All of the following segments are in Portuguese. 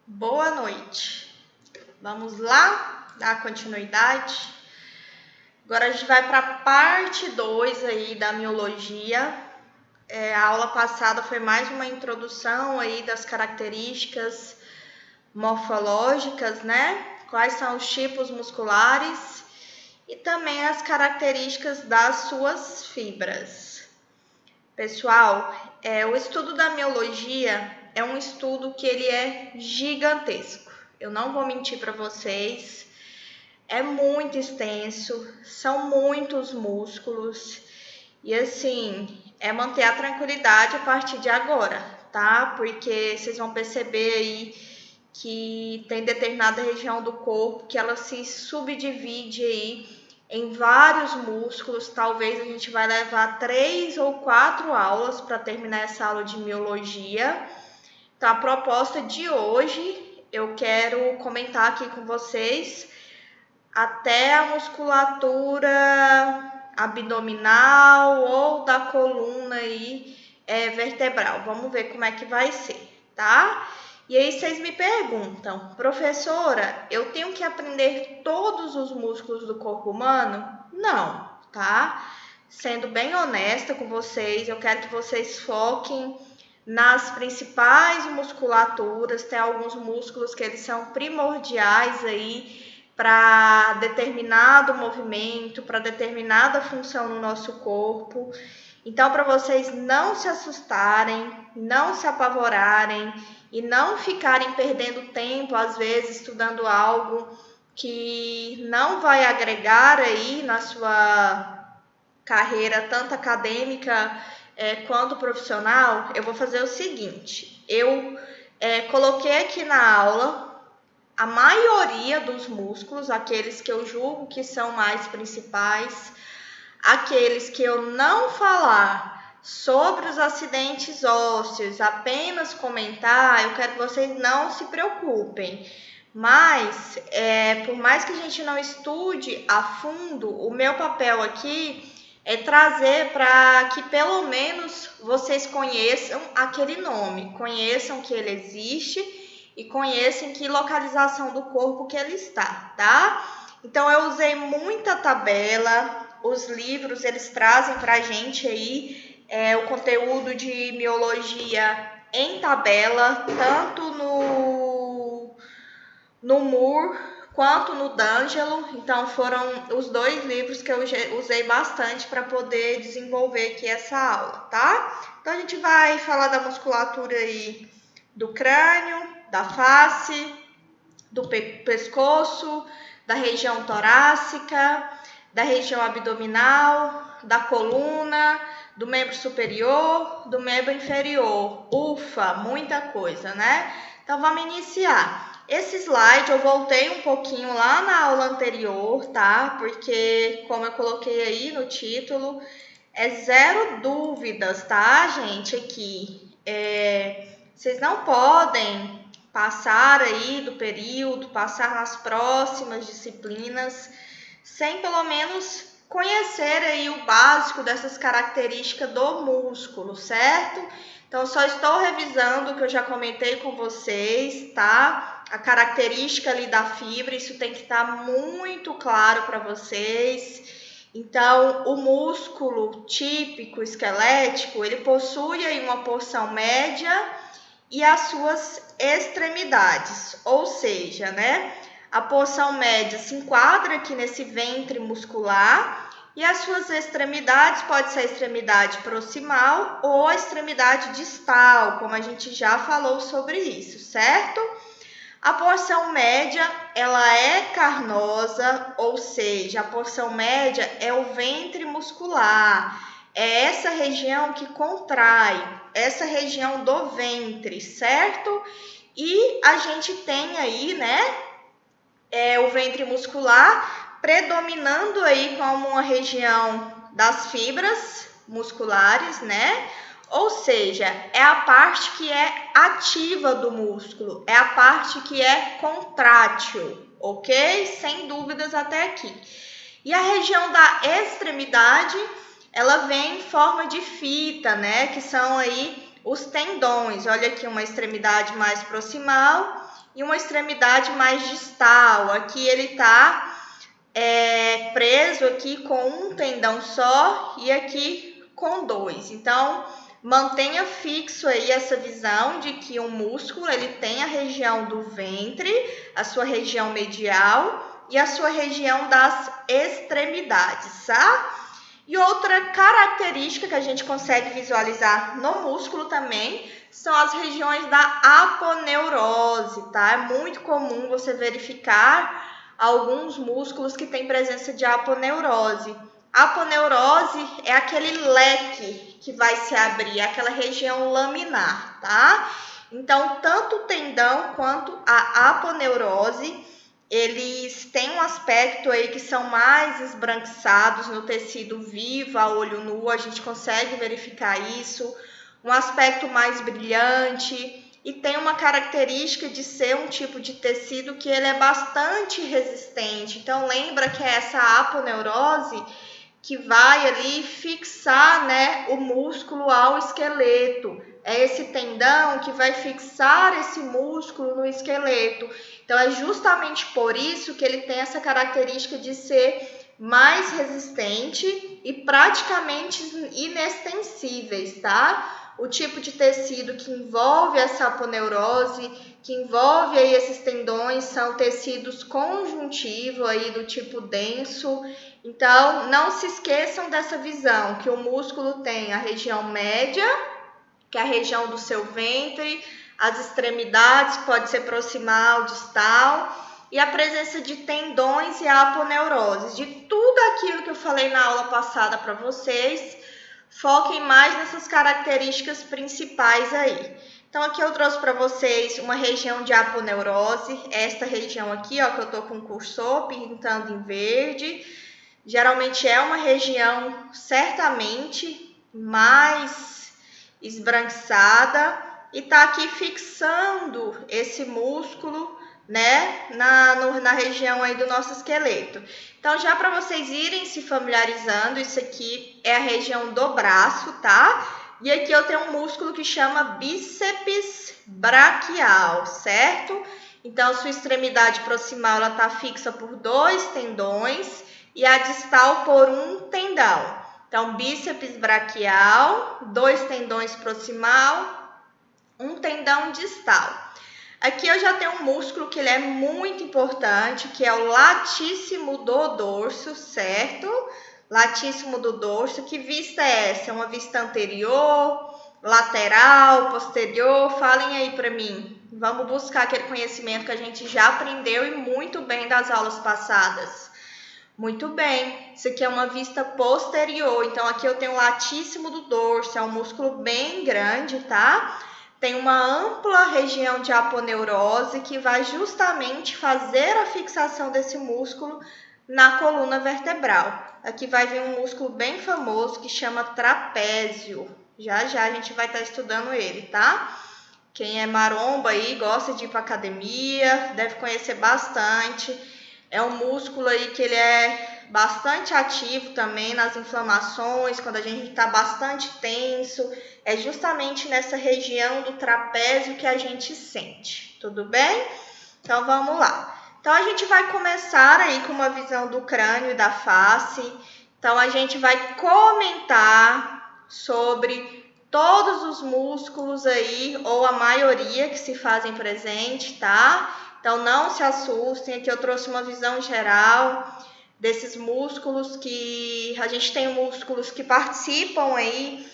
Boa noite. Vamos lá dar continuidade. Agora a gente vai para a parte 2 aí da miologia. A aula passada foi mais uma introdução aí das características morfológicas, né? Quais são os tipos musculares e também as características das suas fibras. Pessoal, o estudo da miologia é um estudo que ele é gigantesco. Eu não vou mentir para vocês, é muito extenso, são muitos músculos e assim, é manter a tranquilidade a partir de agora, tá? Porque vocês vão perceber aí que tem determinada região do corpo que ela se subdivide aí em vários músculos. Talvez a gente vai levar 3 ou 4 aulas para terminar essa aula de miologia. Então, a proposta de hoje, eu quero comentar aqui com vocês até a musculatura abdominal ou da coluna aí, vertebral. Vamos ver como é que vai ser, tá? E aí vocês me perguntam, professora, eu tenho que aprender todos os músculos do corpo humano? Não, tá? Sendo bem honesta com vocês, eu quero que vocês foquem nas principais musculaturas. Tem alguns músculos que eles são primordiais aí para determinado movimento, para determinada função no nosso corpo. Então, para vocês não se assustarem, não se apavorarem e não ficarem perdendo tempo, às vezes, estudando algo que não vai agregar aí na sua carreira, tanto acadêmica quanto profissional, eu vou fazer o seguinte, eu coloquei aqui na aula a maioria dos músculos, aqueles que eu julgo que são mais principais, aqueles que eu não falar sobre os acidentes ósseos, apenas comentar, eu quero que vocês não se preocupem. Mas, por mais que a gente não estude a fundo, o meu papel aqui é trazer para que pelo menos vocês conheçam aquele nome, conheçam que ele existe e conheçam que localização do corpo que ele está, tá? Então, eu usei muita tabela, os livros, eles trazem para a gente aí o conteúdo de miologia em tabela, tanto no Moore quanto no D'Angelo. Então, foram os dois livros que eu usei bastante para poder desenvolver aqui essa aula, tá? Então, a gente vai falar da musculatura aí do crânio, da face, do pescoço, da região torácica, da região abdominal, da coluna, do membro superior, do membro inferior. Ufa, muita coisa, né? Então, vamos iniciar. Esse slide eu voltei um pouquinho lá na aula anterior, tá? Porque, como eu coloquei aí no título, é zero dúvidas, tá, gente? Aqui, vocês não podem passar aí do período, passar nas próximas disciplinas, sem pelo menos conhecer aí o básico dessas características do músculo, certo? Então, só estou revisando o que eu já comentei com vocês, tá? A característica ali da fibra, isso tem que estar muito claro para vocês. Então, o músculo típico esquelético, ele possui aí uma porção média e as suas extremidades, ou seja, né, a porção média se enquadra aqui nesse ventre muscular e as suas extremidades pode ser a extremidade proximal ou a extremidade distal, como a gente já falou sobre isso, certo? A porção média, ela é carnosa, ou seja, a porção média é o ventre muscular. É essa região que contrai, essa região do ventre, certo? E a gente tem aí, né, o ventre muscular predominando aí como uma região das fibras musculares, né? Ou seja, é a parte que é ativa do músculo, é a parte que é contrátil, ok? Sem dúvidas até aqui. E a região da extremidade, ela vem em forma de fita, né? Que são aí os tendões. Olha aqui, uma extremidade mais proximal e uma extremidade mais distal. Aqui ele está preso aqui com um tendão só e aqui com dois. Então, mantenha fixo aí essa visão de que o músculo ele tem a região do ventre, a sua região medial e a sua região das extremidades, tá? E outra característica que a gente consegue visualizar no músculo também são as regiões da aponeurose, tá? É muito comum você verificar alguns músculos que têm presença de aponeurose. A aponeurose é aquele leque que vai se abrir, aquela região laminar, tá? Então, tanto o tendão quanto a aponeurose, eles têm um aspecto aí que são mais esbranquiçados no tecido vivo, a olho nu, a gente consegue verificar isso, um aspecto mais brilhante, e tem uma característica de ser um tipo de tecido que ele é bastante resistente. Então, lembra que é essa aponeurose que vai ali fixar, né, o músculo ao esqueleto. É esse tendão que vai fixar esse músculo no esqueleto. Então, é justamente por isso que ele tem essa característica de ser mais resistente e praticamente inextensíveis, tá? O tipo de tecido que envolve essa aponeurose, que envolve aí esses tendões, são tecidos conjuntivos aí do tipo denso. Então, não se esqueçam dessa visão, que o músculo tem a região média, que é a região do seu ventre, as extremidades, que pode ser proximal, distal, e a presença de tendões e a aponeurose. De tudo aquilo que eu falei na aula passada para vocês, foquem mais nessas características principais aí. Então, aqui eu trouxe para vocês uma região de aponeurose, esta região aqui, ó, que eu tô com o cursor pintando em verde. Geralmente é uma região certamente mais esbranquiçada e tá aqui fixando esse músculo, né, na região aí do nosso esqueleto. Então, já para vocês irem se familiarizando, isso aqui é a região do braço, tá? E aqui eu tenho um músculo que chama bíceps braquial, certo? Então, sua extremidade proximal ela tá fixa por dois tendões e a distal por um tendão. Então, bíceps braquial, dois tendões proximal, um tendão distal. Aqui eu já tenho um músculo que ele é muito importante, que é o latíssimo do dorso, certo? Latíssimo do dorso. Que vista é essa? É uma vista anterior, lateral, posterior? Falem aí para mim. Vamos buscar aquele conhecimento que a gente já aprendeu e muito bem das aulas passadas. Muito bem, isso aqui é uma vista posterior. Então, aqui eu tenho o latíssimo do dorso, é um músculo bem grande, tá? Tem uma ampla região de aponeurose que vai justamente fazer a fixação desse músculo na coluna vertebral. Aqui vai vir um músculo bem famoso que chama trapézio. Já já a gente vai estar estudando ele, tá? Quem é maromba aí, gosta de ir para academia, deve conhecer bastante. É um músculo aí que ele é bastante ativo também nas inflamações, quando a gente está bastante tenso. É justamente nessa região do trapézio que a gente sente, tudo bem? Então, vamos lá. Então, a gente vai começar aí com uma visão do crânio e da face. Então, a gente vai comentar sobre todos os músculos aí, ou a maioria que se fazem presente, tá? Então, não se assustem, aqui eu trouxe uma visão geral desses músculos que... A gente tem músculos que participam aí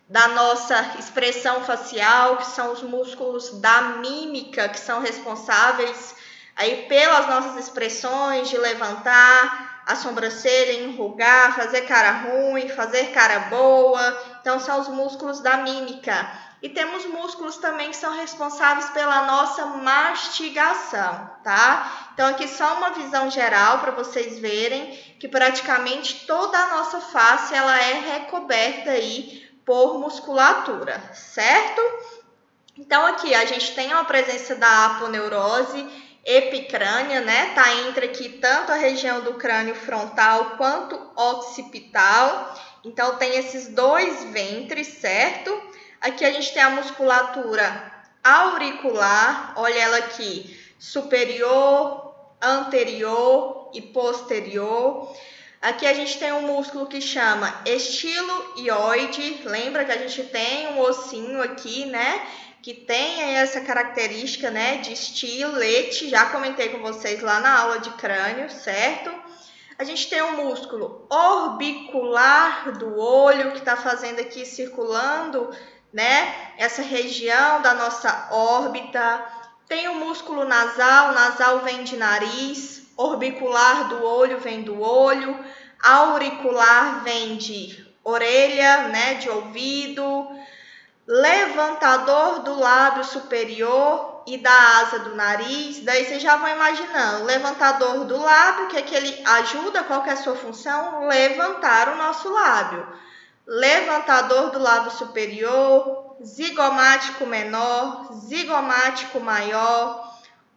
da nossa expressão facial, que são os músculos da mímica, que são responsáveis aí pelas nossas expressões de levantar a sobrancelha, enrugar, fazer cara ruim, fazer cara boa. Então, são os músculos da mímica. E temos músculos também que são responsáveis pela nossa mastigação, tá? Então, aqui só uma visão geral para vocês verem que praticamente toda a nossa face ela é recoberta aí por musculatura, certo? Então, aqui a gente tem a presença da aponeurose epicrânea, né? Tá entre aqui tanto a região do crânio frontal quanto occipital. Então, tem esses dois ventres, certo? Aqui a gente tem a musculatura auricular, olha ela aqui, superior, anterior e posterior. Aqui a gente tem um músculo que chama estiloioide, lembra que a gente tem um ossinho aqui, né? Que tem essa característica, né, de estilete, já comentei com vocês lá na aula de crânio, certo? A gente tem um músculo orbicular do olho, que está fazendo aqui, circulando, né, essa região da nossa órbita. Tem o músculo nasal, nasal vem de nariz, orbicular do olho vem do olho, auricular vem de orelha, né, de ouvido, levantador do lábio superior e da asa do nariz. Daí vocês já vão imaginando, levantador do lábio, que é que ele ajuda, qual que é a sua função? Levantar o nosso lábio. Levantador do lábio superior, zigomático menor, zigomático maior,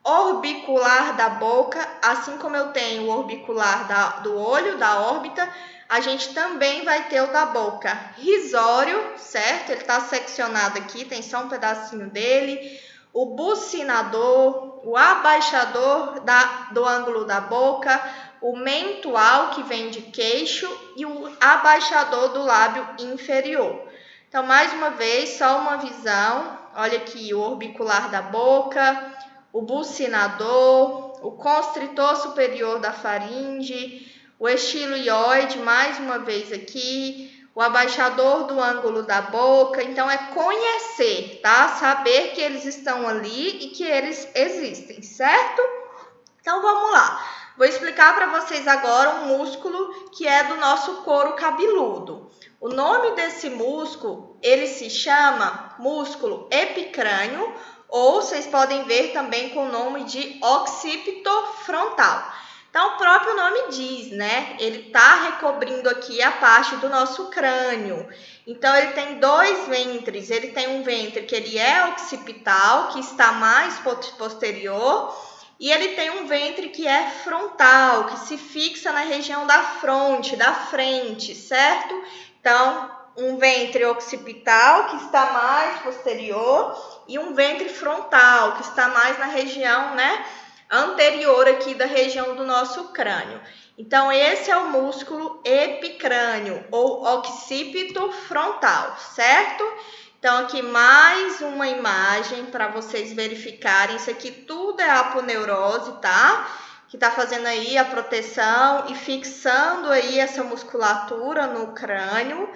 orbicular da boca, assim como eu tenho o orbicular do olho, da órbita, a gente também vai ter o da boca. Risório, certo? Ele está seccionado aqui, tem só um pedacinho dele. O bucinador, o abaixador do ângulo da boca, o mentual, que vem de queixo, e o abaixador do lábio inferior. Então, mais uma vez, só uma visão. Olha aqui o orbicular da boca, o bucinador, o constritor superior da faringe, o estiloioide, mais uma vez aqui, o abaixador do ângulo da boca. Então, é conhecer, tá? Saber que eles estão ali e que eles existem, certo? Então, vamos lá. Vou explicar para vocês agora um músculo que é do nosso couro cabeludo. O nome desse músculo, ele se chama músculo epicrânio, ou vocês podem ver também com o nome de occipito frontal. Então, o próprio nome diz, né? Ele está recobrindo aqui a parte do nosso crânio. Então, ele tem dois ventres. Ele tem um ventre que ele é occipital, que está mais posterior, e ele tem um ventre que é frontal, que se fixa na região da fronte, da frente, certo? Então, um ventre occipital, que está mais posterior, e um ventre frontal, que está mais na região, né, anterior aqui da região do nosso crânio. Então, esse é o músculo epicrânio, ou occipito frontal, certo? Então, aqui mais uma imagem para vocês verificarem. Isso aqui tudo é aponeurose, tá? Que tá fazendo aí a proteção e fixando aí essa musculatura no crânio.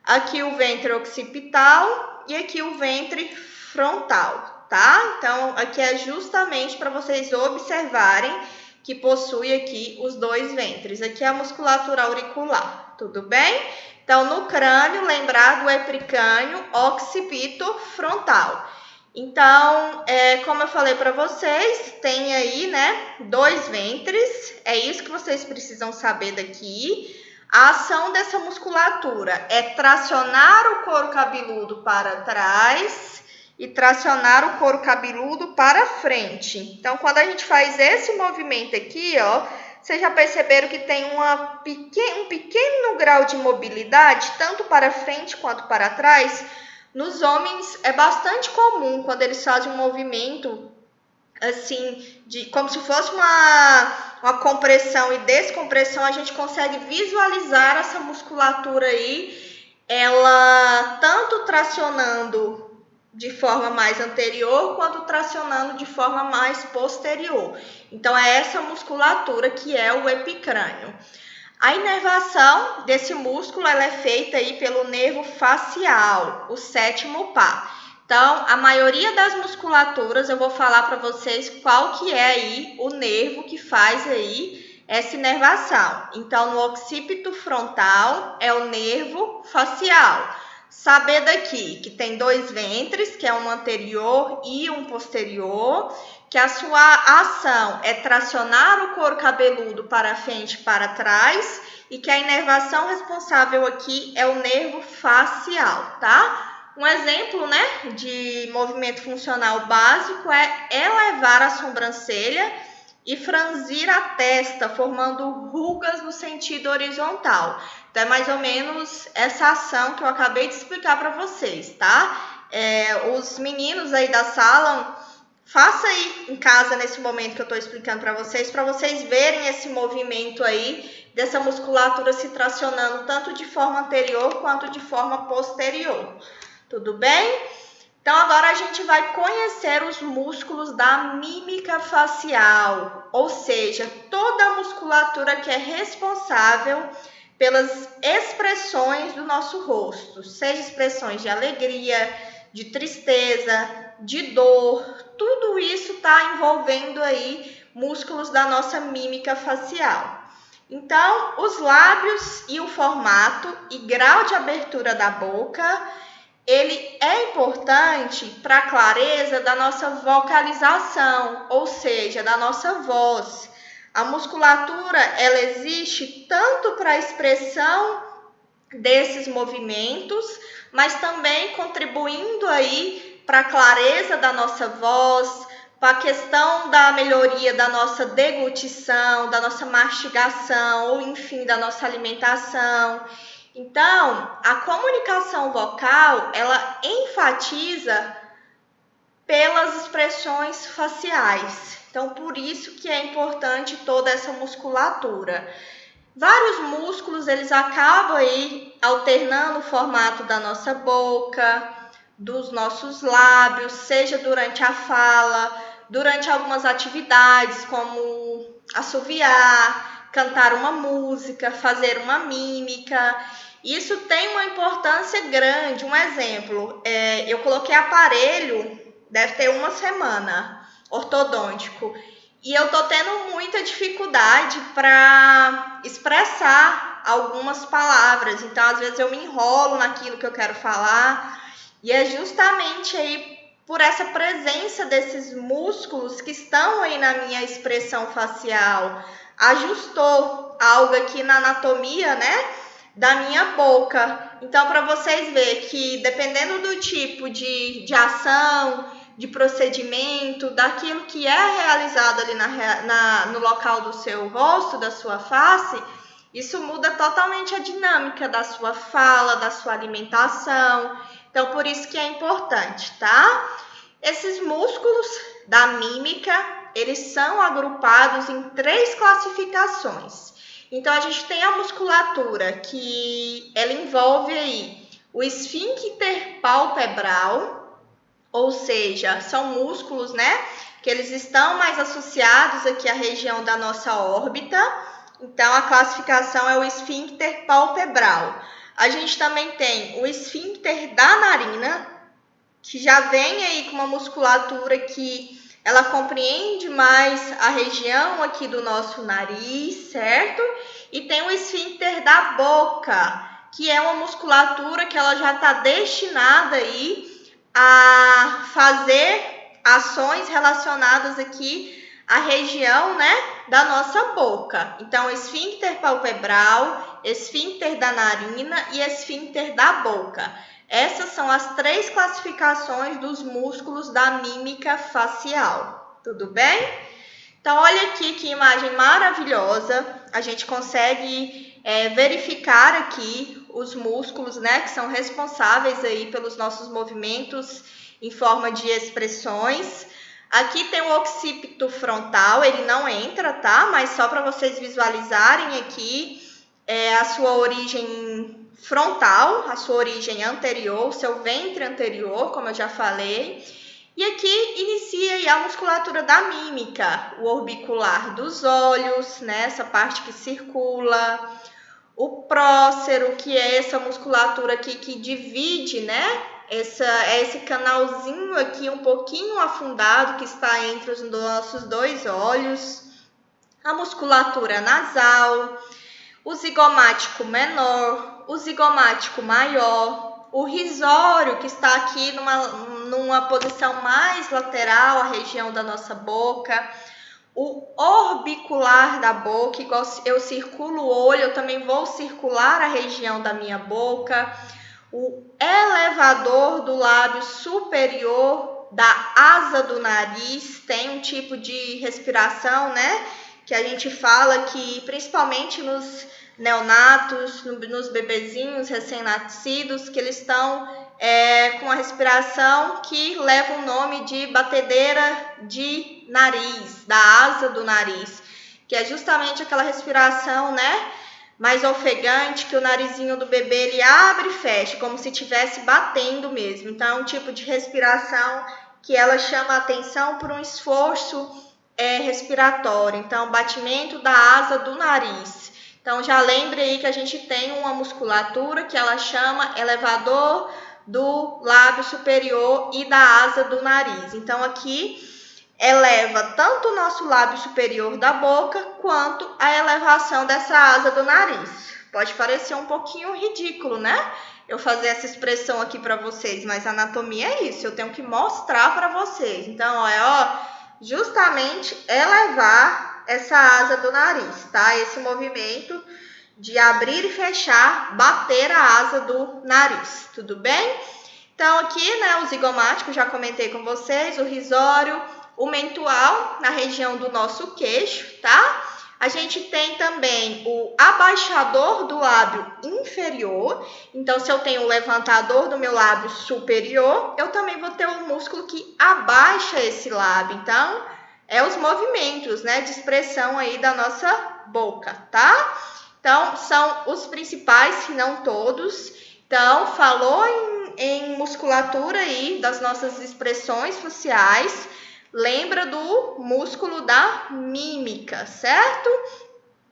Aqui o ventre occipital e aqui o ventre frontal, tá? Então, aqui é justamente para vocês observarem que possui aqui os dois ventres. Aqui é a musculatura auricular, tudo bem? Então, no crânio, lembrar do epicrânio occipito frontal. Então, como eu falei para vocês, tem aí, né, dois ventres. É isso que vocês precisam saber daqui. A ação dessa musculatura é tracionar o couro cabeludo para trás e tracionar o couro cabeludo para frente. Então, quando a gente faz esse movimento aqui, ó, vocês já perceberam que tem um pequeno grau de mobilidade, tanto para frente quanto para trás? Nos homens é bastante comum quando eles fazem um movimento assim, como se fosse uma compressão e descompressão, a gente consegue visualizar essa musculatura aí, ela tanto tracionando de forma mais anterior, quanto tracionando de forma mais posterior. Então, é essa musculatura que é o epicrânio. A inervação desse músculo ela é feita aí pelo nervo facial, o sétimo par. Então, a maioria das musculaturas, eu vou falar para vocês qual que é aí o nervo que faz aí essa inervação. Então, no occipito frontal é o nervo facial. Saber daqui que tem dois ventres, que é um anterior e um posterior, que a sua ação é tracionar o couro cabeludo para frente e para trás, e que a inervação responsável aqui é o nervo facial, tá? Um exemplo, né, de movimento funcional básico é elevar a sobrancelha e franzir a testa, formando rugas no sentido horizontal. Então, é mais ou menos essa ação que eu acabei de explicar para vocês, tá? Os meninos aí da sala, faça aí em casa nesse momento que eu estou explicando para vocês verem esse movimento aí dessa musculatura se tracionando tanto de forma anterior quanto de forma posterior. Tudo bem? Então, agora a gente vai conhecer os músculos da mímica facial, ou seja, toda a musculatura que é responsável pelas expressões do nosso rosto, seja expressões de alegria, de tristeza, de dor, tudo isso está envolvendo aí músculos da nossa mímica facial. Então, os lábios e o formato e grau de abertura da boca, ele é importante para a clareza da nossa vocalização, ou seja, da nossa voz. A musculatura, ela existe tanto para a expressão desses movimentos, mas também contribuindo aí para a clareza da nossa voz, para a questão da melhoria da nossa deglutição, da nossa mastigação, ou enfim, da nossa alimentação. Então, a comunicação vocal, ela enfatiza pelas expressões faciais. Então, por isso que é importante toda essa musculatura. Vários músculos, eles acabam aí alternando o formato da nossa boca, dos nossos lábios, seja durante a fala, durante algumas atividades, como assoviar, cantar uma música, fazer uma mímica. Isso tem uma importância grande. Um exemplo, eu coloquei aparelho, deve ter uma semana, ortodôntico, e eu tô tendo muita dificuldade para expressar algumas palavras. Então, às vezes eu me enrolo naquilo que eu quero falar, e é justamente aí por essa presença desses músculos que estão aí na minha expressão facial. Ajustou algo aqui na anatomia, né, da minha boca. Então, para vocês verem que dependendo do tipo de ação, de procedimento, daquilo que é realizado ali no local do seu rosto, da sua face, isso muda totalmente a dinâmica da sua fala, da sua alimentação. Então, por isso que é importante, tá? Esses músculos da mímica, eles são agrupados em 3 classificações. Então, a gente tem a musculatura que ela envolve aí o esfíncter palpebral, ou seja, são músculos, né, que eles estão mais associados aqui à região da nossa órbita. Então, a classificação é o esfíncter palpebral. A gente também tem o esfíncter da narina, que já vem aí com uma musculatura que ela compreende mais a região aqui do nosso nariz, certo? E tem o esfíncter da boca, que é uma musculatura que ela já está destinada aí a fazer ações relacionadas aqui à região, né, da nossa boca. Então, esfíncter palpebral, esfíncter da narina e esfíncter da boca. Essas são as 3 classificações dos músculos da mímica facial. Tudo bem? Então, olha aqui que imagem maravilhosa. A gente consegue verificar aqui os músculos, né, que são responsáveis aí pelos nossos movimentos em forma de expressões. Aqui tem o occipito frontal, ele não entra, tá? Mas só para vocês visualizarem aqui a sua origem frontal, a sua origem anterior, o seu ventre anterior, como eu já falei. E aqui inicia aí a musculatura da mímica, o orbicular dos olhos, né, essa parte que circula, o prócero, que é essa musculatura aqui que divide, né, esse canalzinho aqui um pouquinho afundado que está entre os nossos 2 olhos, a musculatura nasal, o zigomático menor, o zigomático maior, o risório, que está aqui numa posição mais lateral, a região da nossa boca, o orbicular da boca, igual eu circulo o olho, eu também vou circular a região da minha boca, o elevador do lábio superior da asa do nariz, tem um tipo de respiração, né, que a gente fala que principalmente nos neonatos, nos bebezinhos recém-nascidos, que eles estão com a respiração que leva o nome de batedeira de nariz, da asa do nariz, que é justamente aquela respiração, né, mais ofegante, que o narizinho do bebê ele abre e fecha, como se estivesse batendo mesmo. Então, é um tipo de respiração que ela chama a atenção por um esforço respiratório. Então, batimento da asa do nariz. Então, já lembre aí que a gente tem uma musculatura que ela chama elevador do lábio superior e da asa do nariz. Então, aqui eleva tanto o nosso lábio superior da boca quanto a elevação dessa asa do nariz. Pode parecer um pouquinho ridículo, né? Eu fazer essa expressão aqui para vocês, mas a anatomia é isso, eu tenho que mostrar para vocês. Então, justamente elevar essa asa do nariz, tá? Esse movimento de abrir e fechar, bater a asa do nariz, tudo bem? Então, aqui, né, o zigomático, já comentei com vocês, o risório, o mentual na região do nosso queixo, tá? A gente tem também o abaixador do lábio inferior. Então, se eu tenho o levantador do meu lábio superior, eu também vou ter um músculo que abaixa esse lábio. Então, os movimentos, né, de expressão aí da nossa boca, tá? Então, são os principais, se não todos. Então, falou em musculatura aí das nossas expressões faciais. Lembra do músculo da mímica, certo?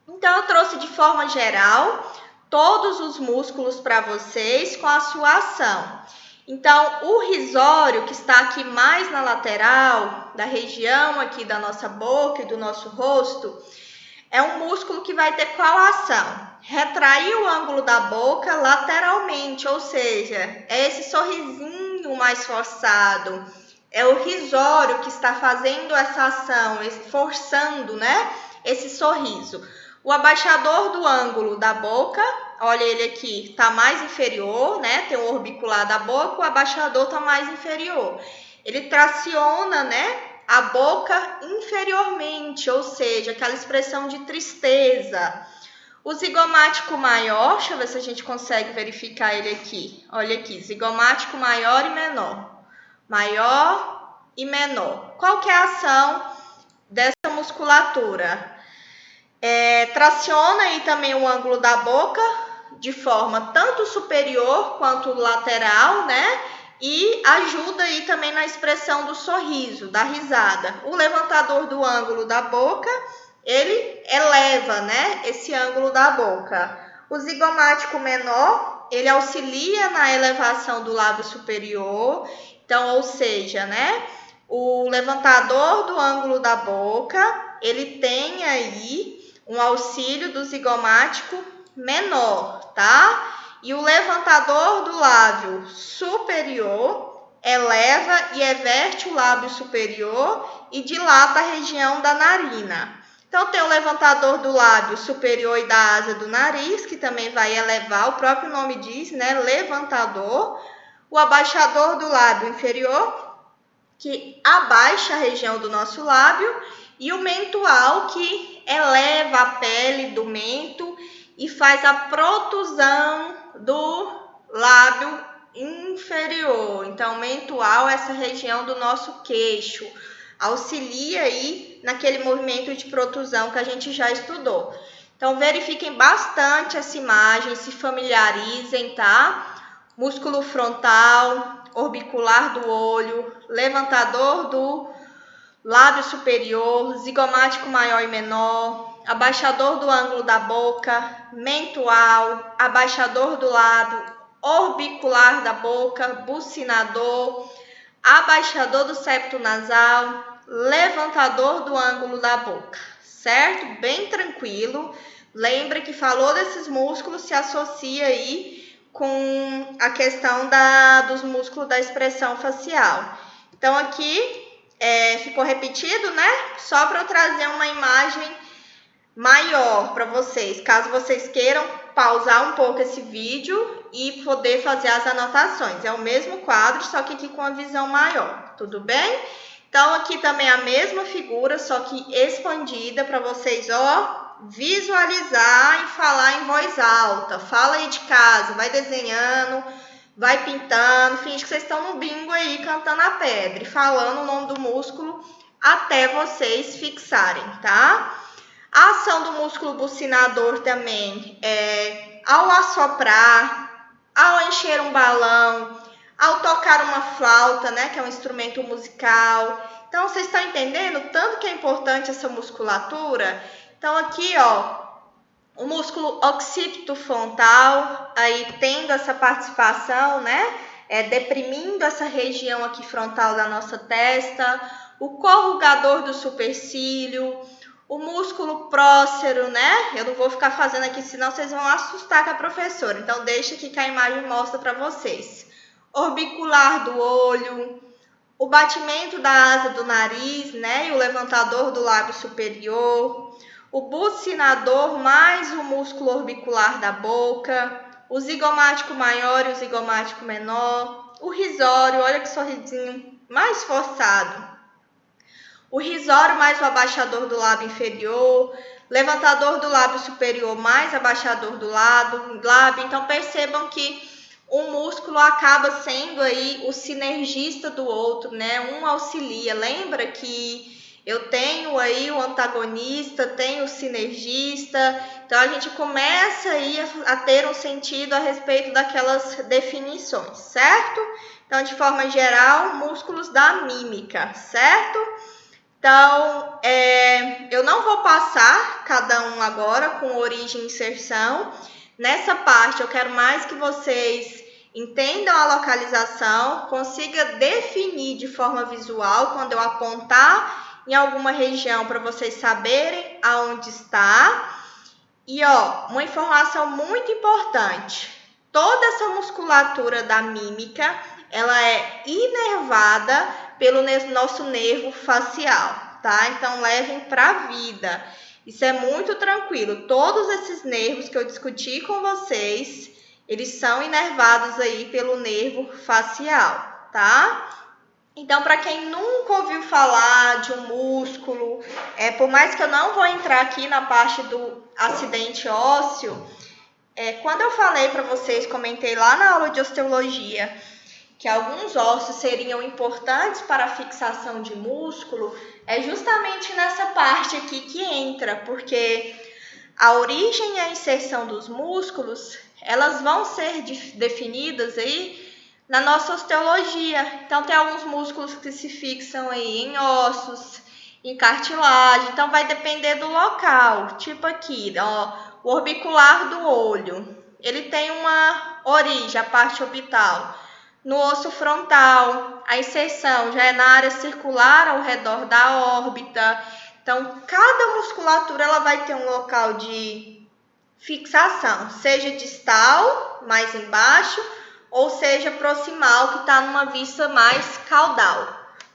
Então, eu trouxe de forma geral todos os músculos para vocês com a sua ação. Então, o risório, que está aqui mais na lateral, da região aqui da nossa boca e do nosso rosto, é um músculo que vai ter qual ação? Retrair o ângulo da boca lateralmente, ou seja, é esse sorrisinho mais forçado. É o risório que está fazendo essa ação, forçando, né, esse sorriso. O abaixador do ângulo da boca, olha ele aqui, está mais inferior, né? Tem o orbicular da boca, o abaixador está mais inferior. Ele traciona, né, a boca inferiormente, ou seja, aquela expressão de tristeza. O zigomático maior, deixa eu ver se a gente consegue verificar ele aqui. Olha aqui, zigomático maior e menor. Maior e menor. Qual que é a ação dessa musculatura? Traciona aí também o ângulo da boca de forma tanto superior quanto lateral, né? E ajuda aí também na expressão do sorriso, da risada. O levantador do ângulo da boca, ele eleva, né, esse ângulo da boca. O zigomático menor, ele auxilia na elevação do lábio superior. Então, ou seja, né, o levantador do ângulo da boca, ele tem aí um auxílio do zigomático menor, tá? E o levantador do lábio superior eleva e everte o lábio superior e dilata a região da narina. Então, tem o levantador do lábio superior e da asa do nariz, que também vai elevar, o próprio nome diz, né? Levantador. O abaixador do lábio inferior, que abaixa a região do nosso lábio. E o mentual, que eleva a pele do mento e faz a protusão do lábio inferior. Então, mentual é essa região do nosso queixo. Auxilia aí naquele movimento de protusão que a gente já estudou. Então, verifiquem bastante essa imagem, se familiarizem, tá? Músculo frontal, orbicular do olho, levantador do lábio superior, zigomático maior e menor, abaixador do ângulo da boca, mentual, abaixador do lábio, orbicular da boca, bucinador, abaixador do septo nasal, levantador do ângulo da boca, certo? Bem tranquilo. Lembra que falou desses músculos, se associa aí com a questão dos músculos da expressão facial. Então, aqui ficou repetido, né? Só para eu trazer uma imagem maior para vocês, caso vocês queiram pausar um pouco esse vídeo e poder fazer as anotações. É o mesmo quadro, só que aqui com a visão maior, tudo bem? Então, aqui também a mesma figura, só que expandida para vocês, visualizar e falar em voz alta. Fala aí de casa, vai desenhando, vai pintando, finge que vocês estão no bingo aí, cantando a pedra e falando o nome do músculo até vocês fixarem, tá? A ação do músculo bucinador também é ao assoprar, ao encher um balão, ao tocar uma flauta, né, que é um instrumento musical. Então, vocês estão entendendo tanto que é importante essa musculatura? Então, aqui, ó, o músculo occipito frontal, aí tendo essa participação, né, deprimindo essa região aqui frontal da nossa testa, o corrugador do supercílio, o músculo prócero, né? Eu não vou ficar fazendo aqui, senão vocês vão assustar com a professora. Então, deixa aqui que a imagem mostra para vocês. Orbicular do olho, o batimento da asa do nariz, né? E o levantador do lábio superior, o bucinador mais o músculo orbicular da boca, o zigomático maior e o zigomático menor, o risório, olha que sorrisinho mais forçado. O risório mais o abaixador do lábio inferior, levantador do lábio superior mais abaixador do lábio. Então, percebam que um músculo acaba sendo aí o sinergista do outro, né? Um auxilia. Lembra que eu tenho aí o antagonista, tenho o sinergista. Então, a gente começa aí a ter um sentido a respeito daquelas definições, certo? Então, de forma geral, músculos da mímica, certo? Então, eu não vou passar cada um agora com origem e inserção. Nessa parte, eu quero mais que vocês entendam a localização, consiga definir de forma visual quando eu apontar em alguma região para vocês saberem aonde está. E, ó, uma informação muito importante. Toda essa musculatura da mímica, ela é inervada pelo nosso nervo facial, tá? Então, levem para a vida. Isso é muito tranquilo. Todos esses nervos que eu discuti com vocês, eles são inervados aí pelo nervo facial, tá? Então, para quem nunca ouviu falar de um músculo, por mais que eu não vou entrar aqui na parte do acidente ósseo, quando eu falei para vocês, comentei lá na aula de osteologia, que alguns ossos seriam importantes para a fixação de músculo, é justamente nessa parte aqui que entra, porque a origem e a inserção dos músculos, elas vão ser definidas aí na nossa osteologia. Então, tem alguns músculos que se fixam aí em ossos, em cartilagem, então vai depender do local. Tipo aqui, ó, o orbicular do olho, ele tem uma origem, a parte orbital, no osso frontal. A inserção já é na área circular ao redor da órbita. Então, cada musculatura ela vai ter um local de fixação, seja distal, mais embaixo, ou seja proximal, que está numa vista mais caudal,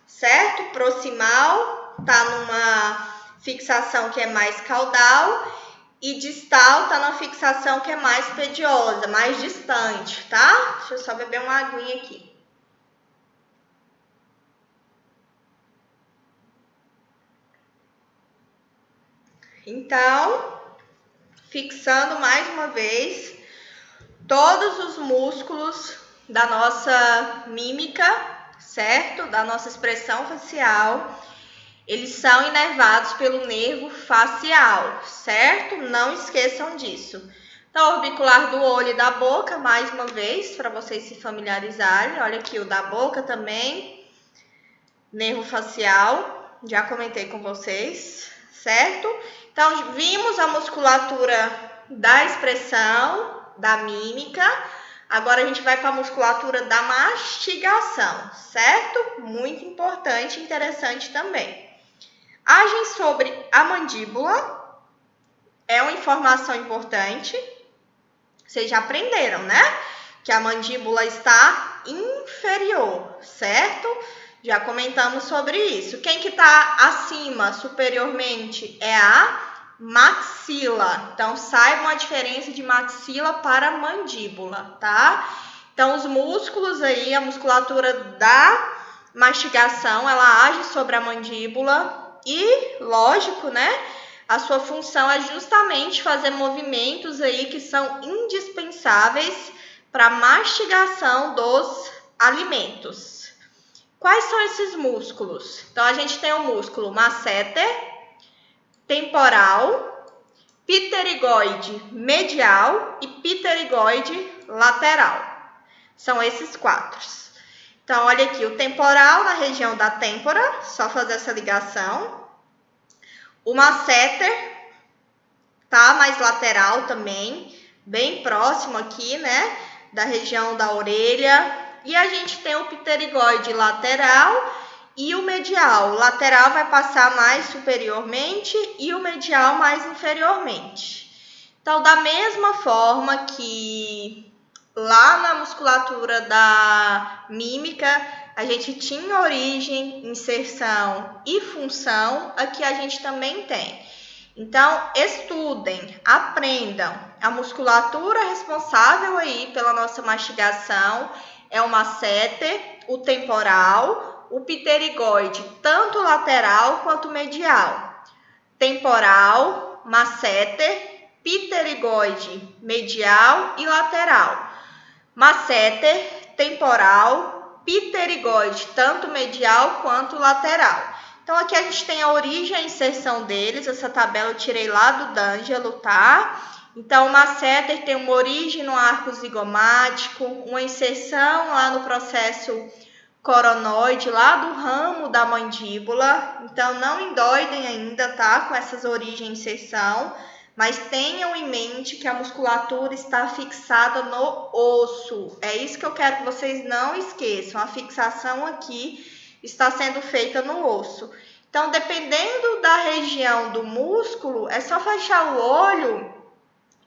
certo? Proximal está numa fixação que é mais caudal e distal está numa fixação que é mais pediosa, mais distante, tá? Deixa eu só beber uma aguinha aqui. Então, fixando mais uma vez, todos os músculos da nossa mímica, certo? Da nossa expressão facial, eles são inervados pelo nervo facial, certo? Não esqueçam disso. Então, orbicular do olho e da boca, mais uma vez, para vocês se familiarizarem. Olha aqui o da boca também, nervo facial, já comentei com vocês, certo? Então, vimos a musculatura da expressão, da mímica. Agora, a gente vai para a musculatura da mastigação, certo? Muito importante e interessante também. Agem sobre a mandíbula, é uma informação importante. Vocês já aprenderam, né? Que a mandíbula está inferior, certo? Já comentamos sobre isso. Quem que está acima, superiormente, é a maxila. Então, saibam a diferença de maxila para mandíbula, tá? Então, os músculos aí, a musculatura da mastigação, ela age sobre a mandíbula e, lógico, né? A sua função é justamente fazer movimentos aí que são indispensáveis para mastigação dos alimentos. Quais são esses músculos? Então, a gente tem o músculo masseter, temporal, pterigoide medial e pterigoide lateral. São esses 4. Então, olha aqui, o temporal na região da têmpora, só fazer essa ligação. O masseter, tá? Mais lateral também, bem próximo aqui, né? Da região da orelha. E a gente tem o pterigoide lateral e o medial. O lateral vai passar mais superiormente e o medial mais inferiormente. Então, da mesma forma que lá na musculatura da mímica, a gente tinha origem, inserção e função, aqui a gente também tem. Então, estudem, aprendam. A musculatura responsável aí pela nossa mastigação é o masseter, o temporal, o pterigoide, tanto lateral quanto medial. Temporal, masseter, pterigoide medial e lateral. Masseter, temporal, pterigoide, tanto medial quanto lateral. Então, aqui a gente tem a origem e a inserção deles. Essa tabela eu tirei lá do D'Angelo, tá? Então, o masseter tem uma origem no arco zigomático, uma inserção lá no processo coronoide, lá do ramo da mandíbula. Então, não endoidem ainda, tá? Com essas origens e inserção. Mas tenham em mente que a musculatura está fixada no osso. É isso que eu quero que vocês não esqueçam. A fixação aqui está sendo feita no osso. Então, dependendo da região do músculo, é só fechar o olho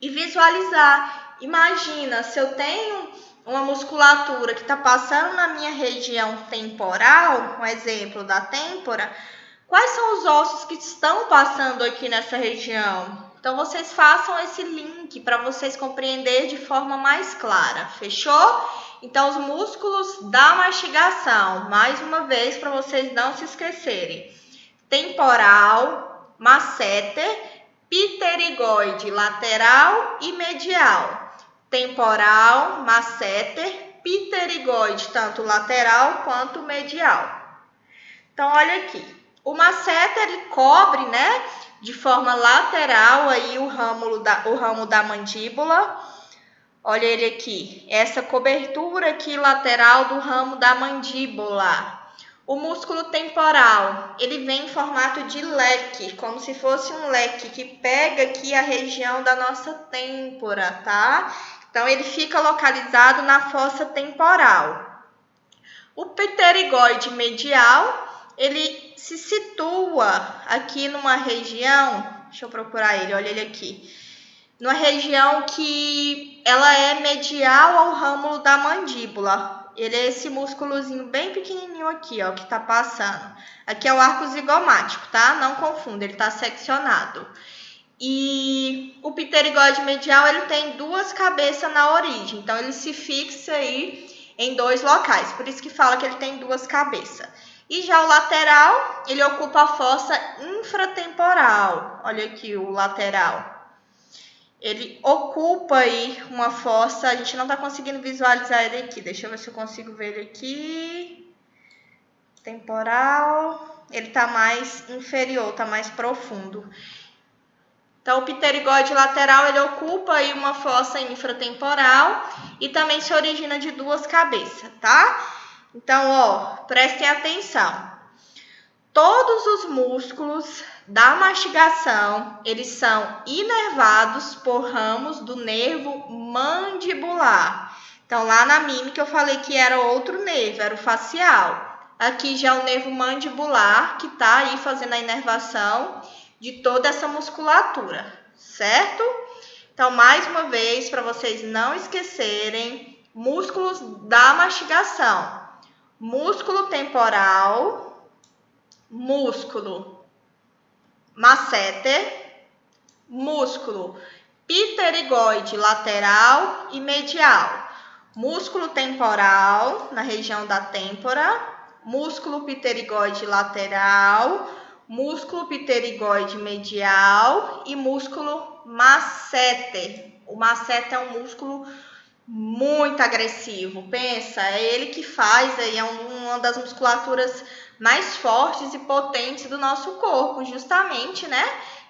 e visualizar. Imagina, se eu tenho uma musculatura que está passando na minha região temporal, um exemplo da têmpora, quais são os ossos que estão passando aqui nessa região? Então, vocês façam esse link para vocês compreenderem de forma mais clara, fechou? Então, os músculos da mastigação, mais uma vez, para vocês não se esquecerem. Temporal, masseter, pterigoide lateral e medial. Temporal, masseter, pterigoide, tanto lateral quanto medial. Então, olha aqui. O masseter, ele cobre, né, de forma lateral aí o ramo da mandíbula. Olha ele aqui, essa cobertura aqui lateral do ramo da mandíbula. O músculo temporal, ele vem em formato de leque, como se fosse um leque que pega aqui a região da nossa têmpora, tá? Então, ele fica localizado na fossa temporal. O pterigoide medial, ele se situa aqui numa região, deixa eu procurar ele, olha ele aqui, numa região que ela é medial ao ramo da mandíbula. Ele é esse músculozinho bem pequenininho aqui, ó, que tá passando. Aqui é o arco zigomático, tá? Não confunda, ele tá seccionado. E o pterigoide medial, ele tem 2 cabeças na origem, então ele se fixa aí em 2 locais, por isso que fala que ele tem 2 cabeças. E já o lateral, ele ocupa a fossa infratemporal. Olha aqui o lateral. Ele ocupa aí uma fossa, a gente não está conseguindo visualizar ele aqui. Deixa eu ver se eu consigo ver ele aqui. Temporal, ele está mais inferior, está mais profundo. Então, o pterigoide lateral, ele ocupa aí uma fossa infratemporal e também se origina de 2 cabeças, tá? Então, ó, prestem atenção. Todos os músculos da mastigação, eles são inervados por ramos do nervo mandibular. Então, lá na mímica eu falei que era outro nervo, era o facial. Aqui já é o nervo mandibular, que está aí fazendo a inervação de toda essa musculatura, certo? Então, mais uma vez, para vocês não esquecerem, músculos da mastigação. Músculo temporal, músculo masseter, músculo pterigoide lateral e medial, músculo temporal na região da têmpora, músculo pterigoide lateral, músculo pterigoide medial e músculo masseter. O masseter é um músculo muito agressivo. Pensa, é ele que faz aí uma das musculaturas mais fortes e potentes do nosso corpo, justamente, né?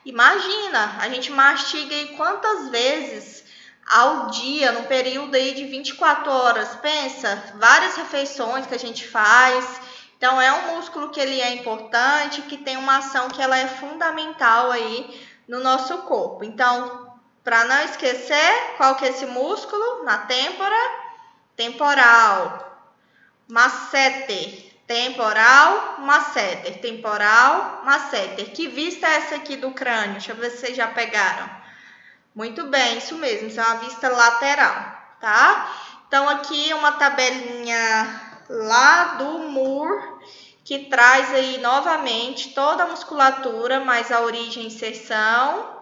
Imagina, a gente mastiga aí quantas vezes ao dia, num período aí de 24 horas. Pensa, várias refeições que a gente faz. Então, é um músculo que ele é importante, que tem uma ação que ela é fundamental aí no nosso corpo. Então, para não esquecer, qual que é esse músculo? Na têmpora, temporal, masseter. Temporal, masseter. Temporal, masseter. Que vista é essa aqui do crânio? Deixa eu ver se vocês já pegaram. Muito bem, isso mesmo. Isso é uma vista lateral, tá? Então, aqui uma tabelinha lá do Moore, que traz aí novamente toda a musculatura, mais a origem e inserção,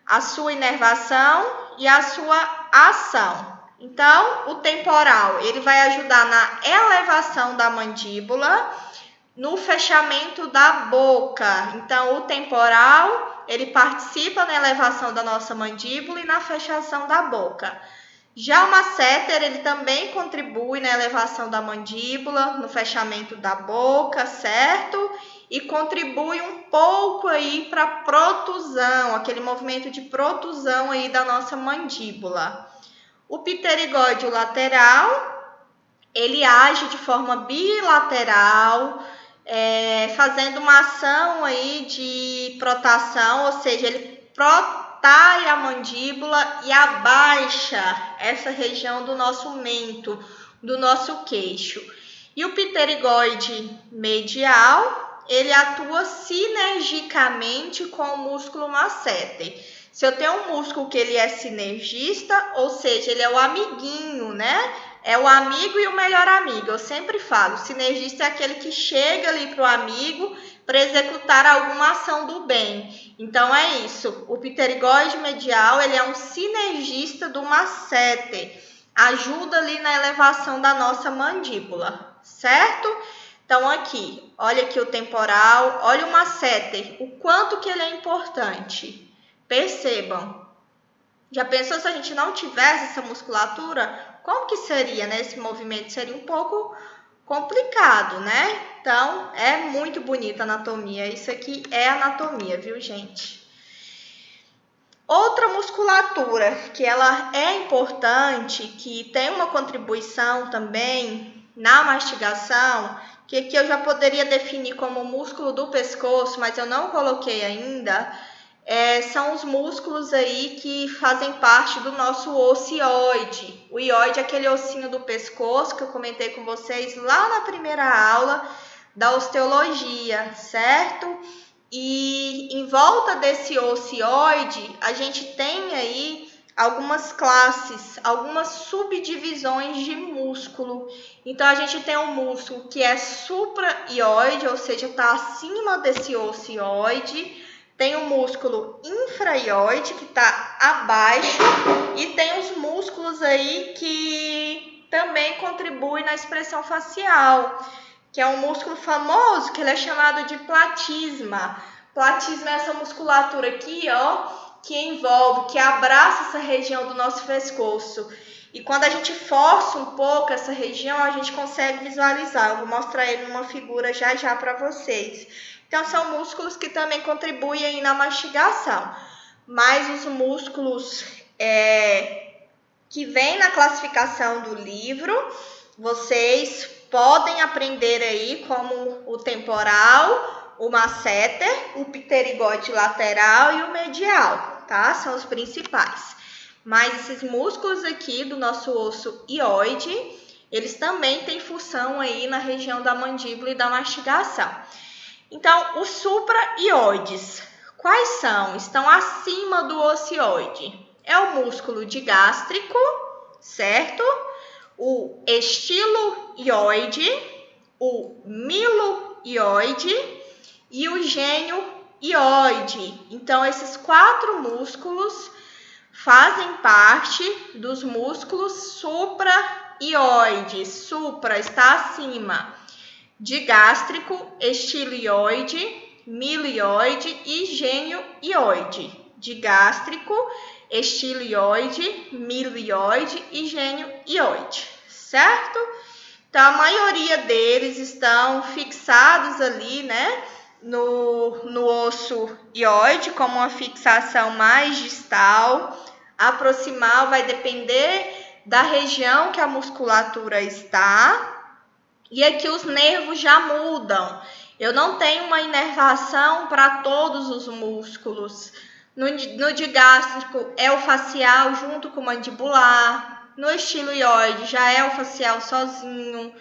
a sua inervação e a sua ação. Então, o temporal, ele vai ajudar na elevação da mandíbula, no fechamento da boca. Então, o temporal, ele participa na elevação da nossa mandíbula e na fechação da boca. Já o masseter, ele também contribui na elevação da mandíbula, no fechamento da boca, certo? E contribui um pouco aí para a protusão, aquele movimento de protusão aí da nossa mandíbula. O pterigóide lateral, ele age de forma bilateral, fazendo uma ação aí de protração, ou seja, ele protrai a mandíbula e abaixa essa região do nosso mento, do nosso queixo. E o pterigóide medial, ele atua sinergicamente com o músculo masseter. Se eu tenho um músculo que ele é sinergista, ou seja, ele é o amiguinho, né? É o amigo e o melhor amigo. Eu sempre falo, o sinergista é aquele que chega ali para o amigo para executar alguma ação do bem. Então, é isso. O pterigóide medial, ele é um sinergista do masseter. Ajuda ali na elevação da nossa mandíbula, certo? Então, aqui, olha aqui o temporal, olha o masseter, o quanto que ele é importante. Percebam. Já pensou se a gente não tivesse essa musculatura? Como que seria, né? Esse movimento seria um pouco complicado, né? Então, é muito bonita a anatomia. Isso aqui é anatomia, viu, gente? Outra musculatura que ela é importante, que tem uma contribuição também na mastigação, que aqui eu já poderia definir como músculo do pescoço, mas eu não coloquei ainda, são os músculos aí que fazem parte do nosso osso ióide. O ióide é aquele ossinho do pescoço que eu comentei com vocês lá na primeira aula da osteologia, certo? E em volta desse osso ióide, a gente tem aí algumas classes, algumas subdivisões de músculo. Então, a gente tem um músculo que é supraioide, ou seja, está acima desse osso ióide. Tem o músculo infraioide, que está abaixo, e tem os músculos aí que também contribuem na expressão facial, que é um músculo famoso, que ele é chamado de platisma. Platisma é essa musculatura aqui, ó, que envolve, que abraça essa região do nosso pescoço. E quando a gente força um pouco essa região, a gente consegue visualizar. Eu vou mostrar ele numa figura já já para vocês. Então, são músculos que também contribuem aí na mastigação. Mas os músculos que vêm na classificação do livro, vocês podem aprender aí como o temporal, o masseter, o pterigóide lateral e o medial, tá? São os principais. Mas esses músculos aqui do nosso osso ióide, eles também têm função aí na região da mandíbula e da mastigação. Então, os supraioides, quais são? Estão acima do osso ióide. É o músculo digástrico, certo? O estiloioide, o miloioide e o genioide. Então, esses 4 músculos fazem parte dos músculos supraioides. Supra está acima. Digástrico, estiloioide, milioide e genioide. Digástrico, estilioide, milioide e gênio ioide, certo? Então, a maioria deles estão fixados ali, né, no osso ioide, como uma fixação mais distal. A proximal vai depender da região que a musculatura está. E aqui os nervos já mudam. Eu não tenho uma inervação para todos os músculos. No digástrico é o facial junto com o mandibular. No estiloide já é o facial sozinho.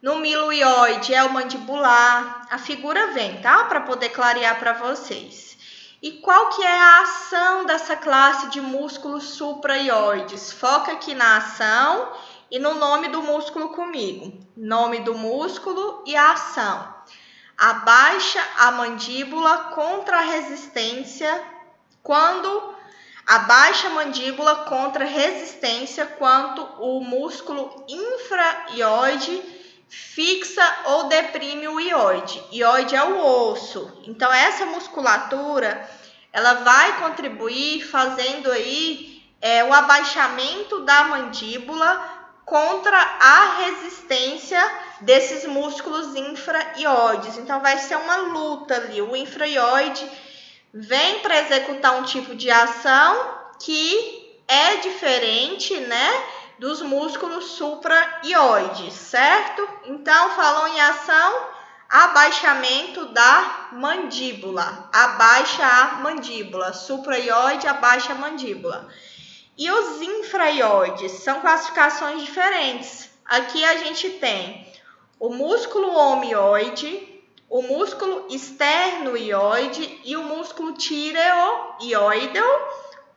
No miloide é o mandibular. A figura vem, tá? Para poder clarear para vocês. E qual que é a ação dessa classe de músculos supraioides? Foca aqui na ação e no nome do músculo comigo. Nome do músculo e a ação. Abaixa a mandíbula contra a resistência quando abaixa a mandíbula contra resistência quando o músculo infraioide fixa ou deprime o ioide. Ioide é o osso. Então, essa musculatura, ela vai contribuir fazendo aí o abaixamento da mandíbula contra a resistência desses músculos infraioides. Então, vai ser uma luta ali. O infraioide vem para executar um tipo de ação que é diferente, né, dos músculos supraioides, certo? Então, falou em ação, abaixamento da mandíbula. Abaixa a mandíbula. Supraioide, abaixa a mandíbula. E os infraioides são classificações diferentes. Aqui a gente tem o músculo homioide, o músculo esternoioide e o músculo tireoideu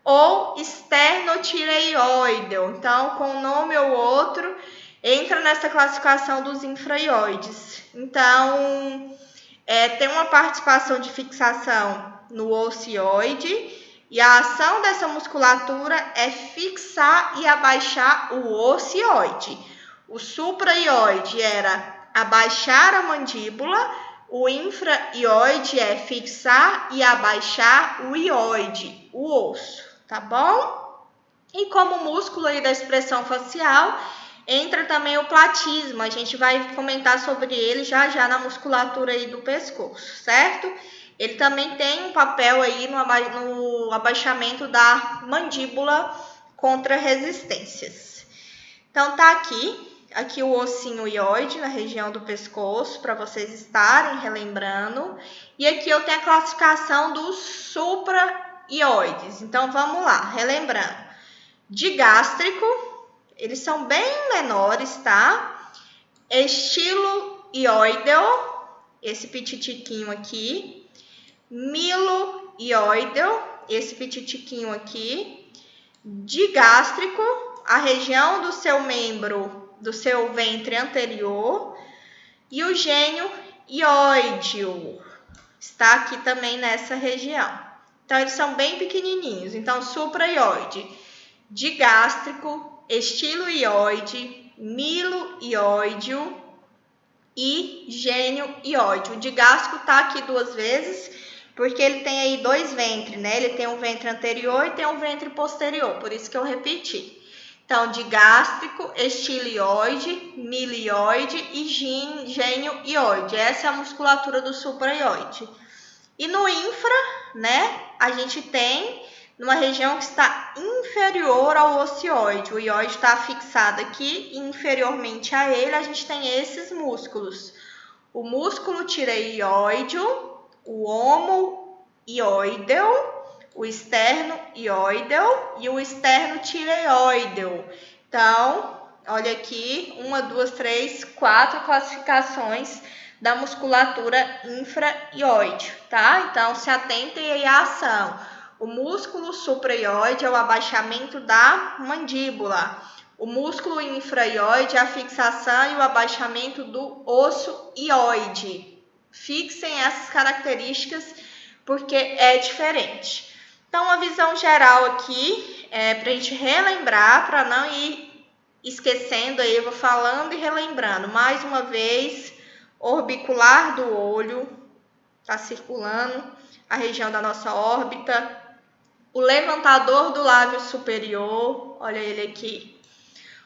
ou esternotireoideu. Então, com um nome ou outro, entra nessa classificação dos infraioides. Então, tem uma participação de fixação no ocioide e a ação dessa musculatura é fixar e abaixar o ocioide. O supraioide era abaixar a mandíbula, o infraioide é fixar e abaixar o ioide, o osso, tá bom? E como músculo aí da expressão facial, entra também o platismo. A gente vai comentar sobre ele já já na musculatura aí do pescoço, certo? Ele também tem um papel aí no abaixamento da mandíbula contra resistências. Então, tá aqui o ossinho ioide na região do pescoço, para vocês estarem relembrando. E aqui eu tenho a classificação dos supraioides. Então, vamos lá, relembrando. Digástrico, eles são bem menores, tá? Estiloioideu, esse pititiquinho aqui. Miloioideu, esse pititiquinho aqui. Digástrico, a região do seu membro, do seu ventre anterior. E o gênio ioideo está aqui também nessa região. Então, eles são bem pequenininhos. Então, supraioide, digástrico, estiloioide, miloioideo e gênio ioide. O digástrico está aqui duas vezes, porque ele tem aí dois ventres, né? Ele tem um ventre anterior e tem um ventre posterior, por isso que eu repeti. Então, digástrico, estilioide, milioide e gênio ioide. Essa é a musculatura do supraioide. E no infra, né, a gente tem numa região que está inferior ao ocioide. O ioide está fixado aqui e inferiormente a ele a gente tem esses músculos. O músculo tireoideo, o homoioideu, o esternoioideu e o esternotireoideu. Então, olha aqui, 1, 2, 3, 4 classificações da musculatura infraioide, tá? Então, se atentem aí à ação. O músculo supraioide é o abaixamento da mandíbula. O músculo infraioide é a fixação e o abaixamento do osso ioide. Fixem essas características porque é diferente. Então, a visão geral aqui é para a gente relembrar, para não ir esquecendo aí, eu vou falando e relembrando. Mais uma vez, orbicular do olho, está circulando a região da nossa órbita. o levantador do lábio superior, olha ele aqui.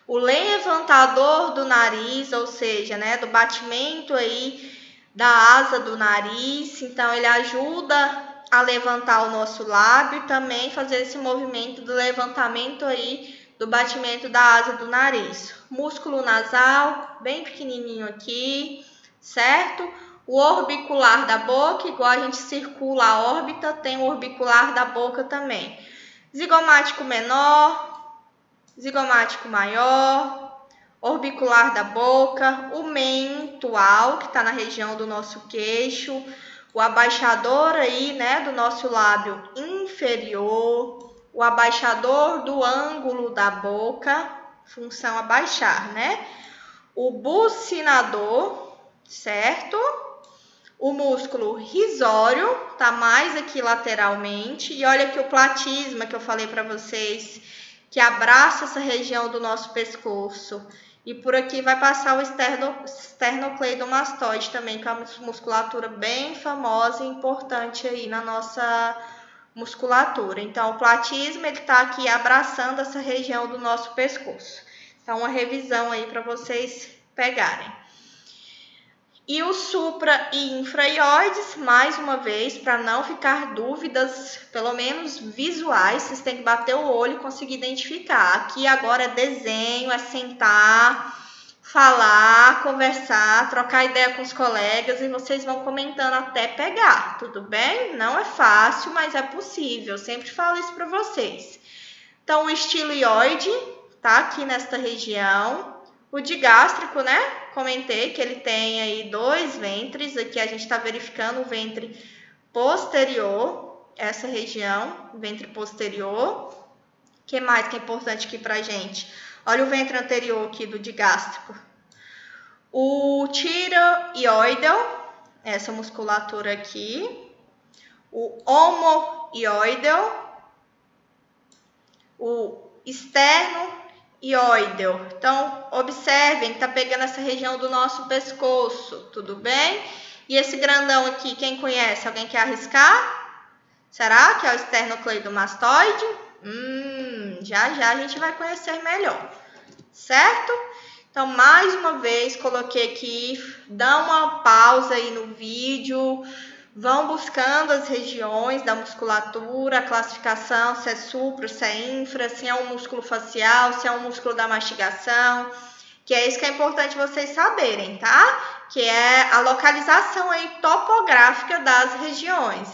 O levantador do nariz, ou seja, né, do batimento aí da asa do nariz. Então, ele ajuda a levantar o nosso lábio e também fazer esse movimento do levantamento aí do batimento da asa do nariz. Músculo nasal, bem pequenininho aqui, certo? O orbicular da boca, igual a gente circula a órbita, tem o orbicular da boca também. Zigomático menor, zigomático maior, orbicular da boca, o mentual, que está na região do nosso queixo, o abaixador aí, né, do nosso lábio inferior, o abaixador do ângulo da boca, função abaixar, né? O bucinador, certo? O músculo risório tá mais aqui lateralmente. E olha aqui o platisma que eu falei para vocês, que abraça essa região do nosso pescoço. E por aqui vai passar o esternocleidomastoide também, que é uma musculatura bem famosa e importante aí na nossa musculatura. Então, o platisma, ele tá aqui abraçando essa região do nosso pescoço. Então, uma revisão aí para vocês pegarem. E os supra e infraioides, mais uma vez, para não ficar dúvidas, pelo menos visuais, vocês têm que bater o olho e conseguir identificar. Aqui agora é desenho, é sentar, falar, conversar, trocar ideia com os colegas e vocês vão comentando até pegar, tudo bem? Não é fácil, mas é possível, eu sempre falo isso para vocês. Então, o estiloide tá aqui nesta região. O digástrico, né? Comentei que ele tem aí 2 ventres. Aqui a gente está verificando o ventre posterior, essa região, ventre posterior. O que mais que é importante aqui pra gente? Olha o ventre anterior aqui do digástrico. O tireoidal, essa musculatura aqui. O omoioidal. O externo ioidal. Então, observem, tá pegando essa região do nosso pescoço, tudo bem? E esse grandão aqui, quem conhece? Alguém quer arriscar? Será que é o esternocleidomastoide? Já a gente vai conhecer melhor, certo? Então, mais uma vez, coloquei aqui, dá uma pausa aí no vídeo, vão buscando as regiões da musculatura, a classificação, se é supra, se é infra, se é um músculo facial, se é um músculo da mastigação, que é isso que é importante vocês saberem, tá? Que é a localização aí topográfica das regiões.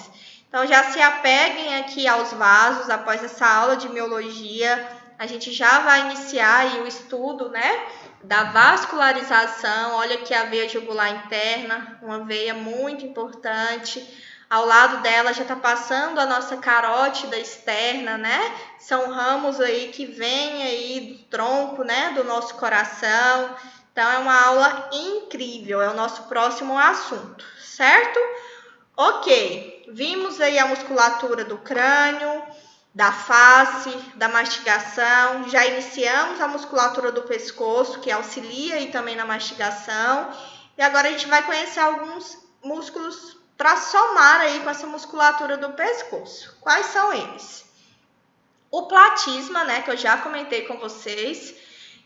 Então, já se apeguem aqui aos vasos, após essa aula de miologia, a gente já vai iniciar aí o estudo, né, da vascularização. Olha aqui a veia jugular interna, uma veia muito importante. Ao lado dela já está passando a nossa carótida externa, né? São ramos aí que vêm aí do tronco, né, do nosso coração. Então, é uma aula incrível, é o nosso próximo assunto, certo? Ok, vimos aí a musculatura do crânio, da face, da mastigação, já iniciamos a musculatura do pescoço, que auxilia aí também na mastigação, e agora a gente vai conhecer alguns músculos para somar aí com essa musculatura do pescoço. Quais são eles? O platisma, né, que eu já comentei com vocês,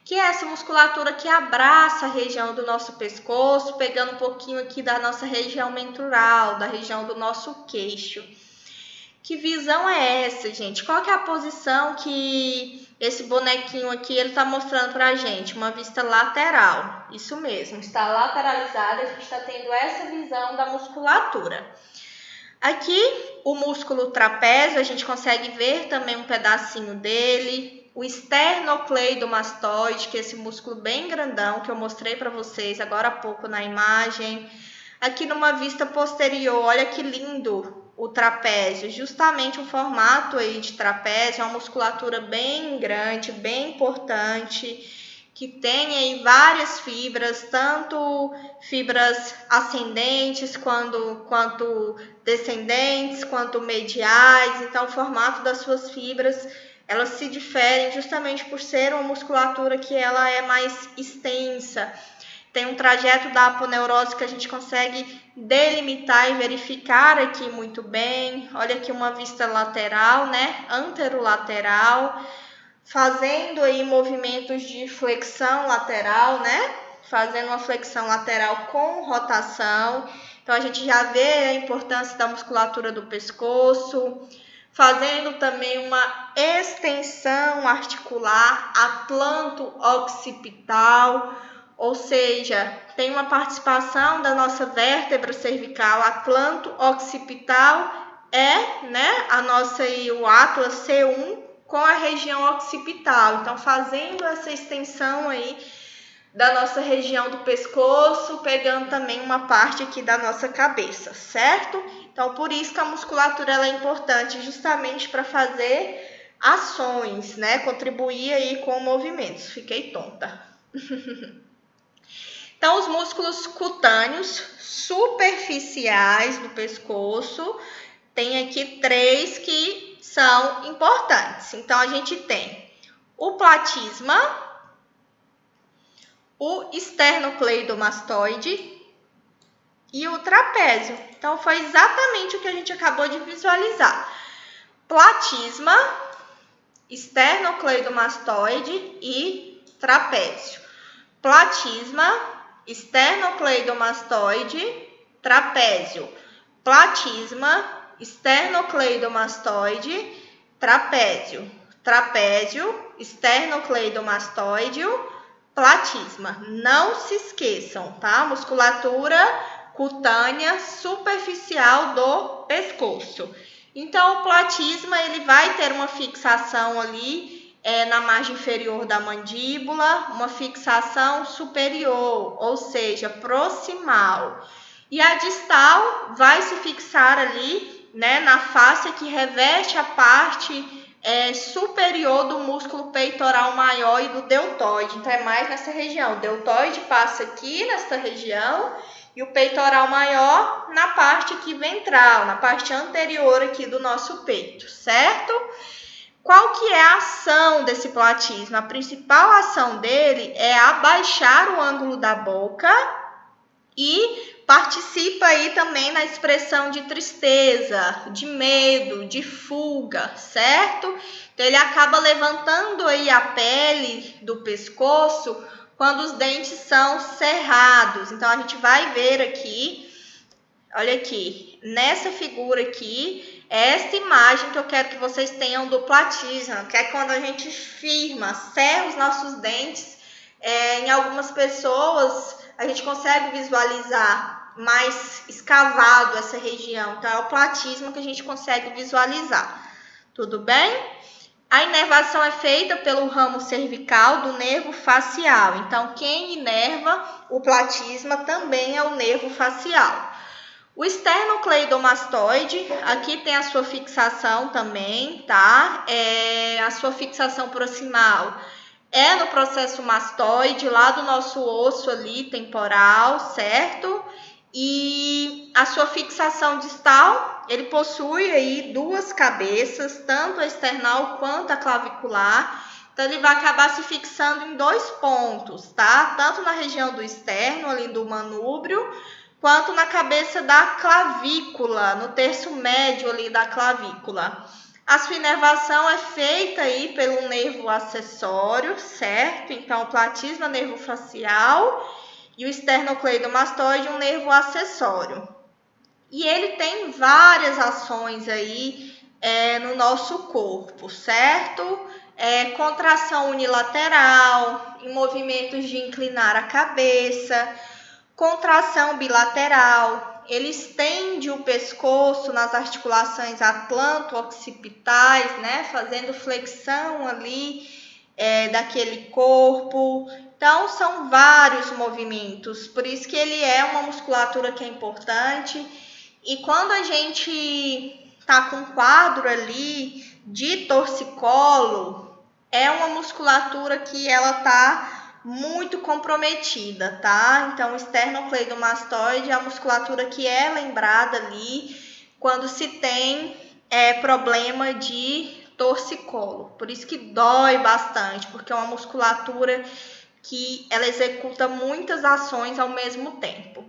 que é essa musculatura que abraça a região do nosso pescoço, pegando um pouquinho aqui da nossa região mentural, da região do nosso queixo. Que visão é essa, gente? Qual que é a posição que esse bonequinho aqui ele está mostrando para a gente? Uma vista lateral. Isso mesmo, está lateralizada, a gente está tendo essa visão da musculatura. Aqui, o músculo trapézio, a gente consegue ver também um pedacinho dele. O esternocleidomastoide, que é esse músculo bem grandão que eu mostrei para vocês agora há pouco na imagem. Aqui numa vista posterior, olha que lindo o trapézio, justamente o formato aí de trapézio, é uma musculatura bem grande, bem importante, que tem aí várias fibras, tanto fibras ascendentes quanto descendentes, quanto mediais. Então, o formato das suas fibras, elas se diferem justamente por ser uma musculatura que ela é mais extensa. Tem um trajeto da aponeurose que a gente consegue delimitar e verificar aqui muito bem. Olha aqui uma vista lateral, né? Anterolateral, fazendo aí movimentos de flexão lateral, né? Fazendo uma flexão lateral com rotação. Então, a gente já vê a importância da musculatura do pescoço, fazendo também uma extensão articular atlanto-occipital, ou seja, tem uma participação da nossa vértebra cervical. Atlanto-occipital é, né, o Atlas C1 com a região occipital. Então, fazendo essa extensão aí da nossa região do pescoço, pegando também uma parte aqui da nossa cabeça, certo? Então, por isso que a musculatura ela é importante, justamente para fazer ações, né? Contribuir aí com movimentos. Fiquei tonta. Então, os músculos cutâneos superficiais do pescoço, tem aqui 3 que são importantes. Então, a gente tem o platisma, o esternocleidomastoide e o trapézio. Então, foi exatamente o que a gente acabou de visualizar. Platisma, esternocleidomastoide e trapézio. Platisma, esternocleidomastoide, trapézio. Platisma, esternocleidomastoide, trapézio. Trapézio, esternocleidomastoide, platisma. Não se esqueçam, tá? Musculatura cutânea superficial do pescoço. Então, o platisma ele vai ter uma fixação ali na margem inferior da mandíbula, uma fixação superior, ou seja, proximal. E a distal vai se fixar ali, né, na face que reveste a parte superior do músculo peitoral maior e do deltoide. Então, é mais nessa região. O deltoide passa aqui nessa região e o peitoral maior na parte aqui ventral, na parte anterior aqui do nosso peito, certo? Qual que é a ação desse platisma? A principal ação dele é abaixar o ângulo da boca e participa aí também na expressão de tristeza, de medo, de fuga, certo? Então, ele acaba levantando aí a pele do pescoço quando os dentes são cerrados. Então, a gente vai ver aqui, olha aqui, nessa figura aqui, essa imagem que eu quero que vocês tenham do platisma, que é quando a gente firma, cerra os nossos dentes. Em algumas pessoas, a gente consegue visualizar mais escavado essa região. Então, é o platisma que a gente consegue visualizar. Tudo bem? A inervação é feita pelo ramo cervical do nervo facial. Então, quem inerva o platisma também é o nervo facial. O esternocleidomastoide, aqui tem a sua fixação também, tá? A sua fixação proximal é no processo mastoide, lá do nosso osso ali, temporal, certo? E a sua fixação distal, ele possui aí 2 cabeças, tanto a external quanto a clavicular. Então, ele vai acabar se fixando em 2 pontos, tá? Tanto na região do externo, ali do manúbrio, quanto na cabeça da clavícula, no terço médio ali da clavícula. A sua inervação é feita aí pelo nervo acessório, certo? Então, o platisma, nervo facial, e o esternocleidomastoide, um nervo acessório. E ele tem várias ações aí no nosso corpo, certo? Contração unilateral, em movimentos de inclinar a cabeça, contração bilateral. Ele estende o pescoço nas articulações atlanto-occipitais, né? Fazendo flexão ali daquele corpo. Então, são vários movimentos, por isso que ele é uma musculatura que é importante. E quando a gente tá com um quadro ali de torcicolo, é uma musculatura que ela tá muito comprometida, tá? Então, o esternocleidomastoide é a musculatura que é lembrada ali quando se tem problema de torcicolo. Por isso que dói bastante, porque é uma musculatura que ela executa muitas ações ao mesmo tempo.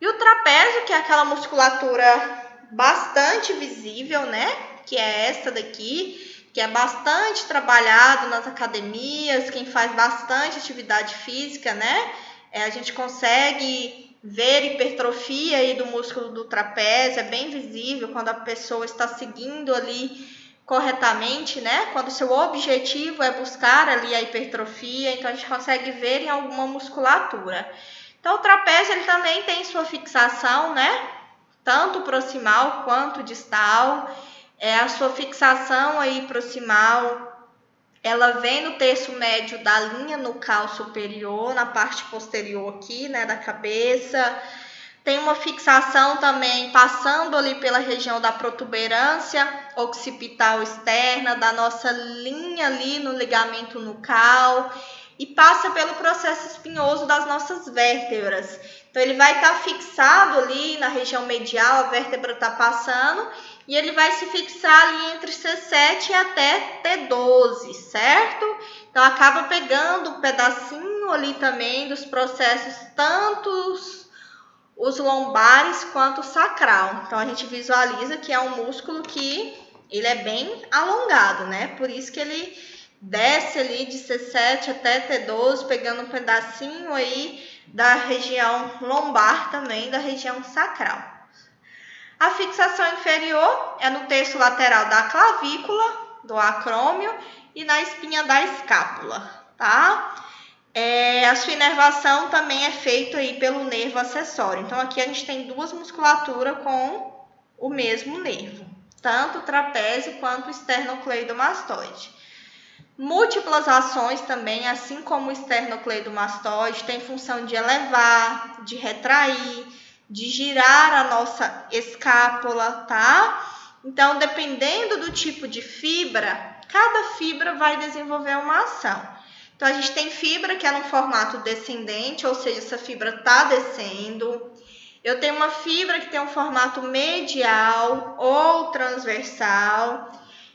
E o trapézio, que é aquela musculatura bastante visível, né? Que é essa daqui, que é bastante trabalhado nas academias, quem faz bastante atividade física, né? A gente consegue ver hipertrofia aí do músculo do trapézio, é bem visível quando a pessoa está seguindo ali corretamente, né? Quando o seu objetivo é buscar ali a hipertrofia, então a gente consegue ver em alguma musculatura. Então o trapézio ele também tem sua fixação, né? Tanto proximal quanto distal. A sua fixação aí proximal, ela vem no terço médio da linha nucal superior, na parte posterior aqui, né, da cabeça. Tem uma fixação também passando ali pela região da protuberância occipital externa, da nossa linha ali no ligamento nucal, e passa pelo processo espinhoso das nossas vértebras. Então, ele vai estar fixado ali na região medial, a vértebra está passando, e ele vai se fixar ali entre C7 e até T12, certo? Então, acaba pegando um pedacinho ali também dos processos, tanto os lombares quanto o sacral. Então, a gente visualiza que é um músculo que ele é bem alongado, né? Por isso que ele desce ali de C7 até T12, pegando um pedacinho aí da região lombar também, da região sacral. A fixação inferior é no terço lateral da clavícula, do acrômio e na espinha da escápula, tá? A sua inervação também é feita aí pelo nervo acessório. Então, aqui a gente tem duas musculaturas com o mesmo nervo, tanto o trapézio quanto o esternocleidomastoide. Múltiplas ações também, assim como o esternocleidomastoide, tem função de elevar, de retrair, de girar a nossa escápula, tá? Então, dependendo do tipo de fibra, cada fibra vai desenvolver uma ação. Então, a gente tem fibra que é no formato descendente, ou seja, essa fibra está descendo. Eu tenho uma fibra que tem um formato medial ou transversal.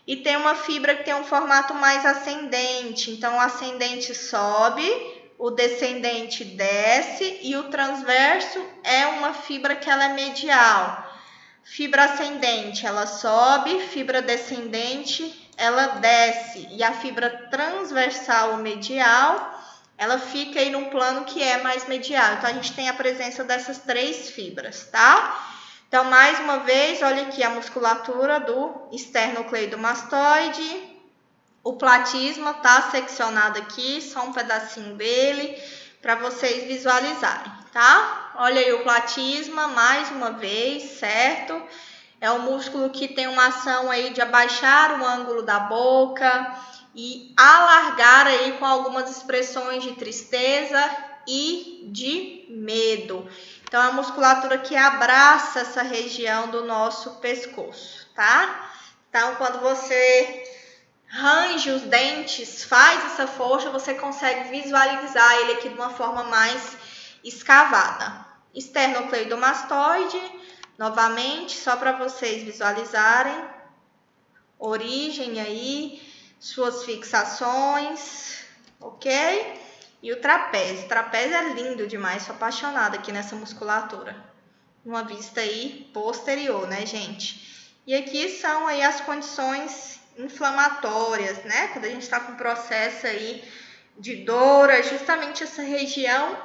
E tem uma fibra que tem um formato mais ascendente. Então, o ascendente sobe, o descendente desce e o transverso é uma fibra que ela é medial. Fibra ascendente, ela sobe, fibra descendente, ela desce. E a fibra transversal ou medial, ela fica aí num plano que é mais medial. Então, a gente tem a presença dessas três fibras, tá? Então, mais uma vez, olha aqui a musculatura do esternocleidomastoide. O platisma está seccionado aqui, só um pedacinho dele, para vocês visualizarem, tá? Olha aí o platisma, mais uma vez, certo? É um músculo que tem uma ação aí de abaixar o ângulo da boca e alargar aí com algumas expressões de tristeza e de medo. Então, é a musculatura que abraça essa região do nosso pescoço, tá? Então, quando você range os dentes, faz essa força, você consegue visualizar ele aqui de uma forma mais escavada. Esternocleidomastoide, novamente, só para vocês visualizarem. Origem aí, suas fixações, ok? E o trapézio. O trapézio é lindo demais, sou apaixonada aqui nessa musculatura. Uma vista aí posterior, né, gente? E aqui são aí as condições inflamatórias, né? Quando a gente está com processo aí de dor, é justamente essa região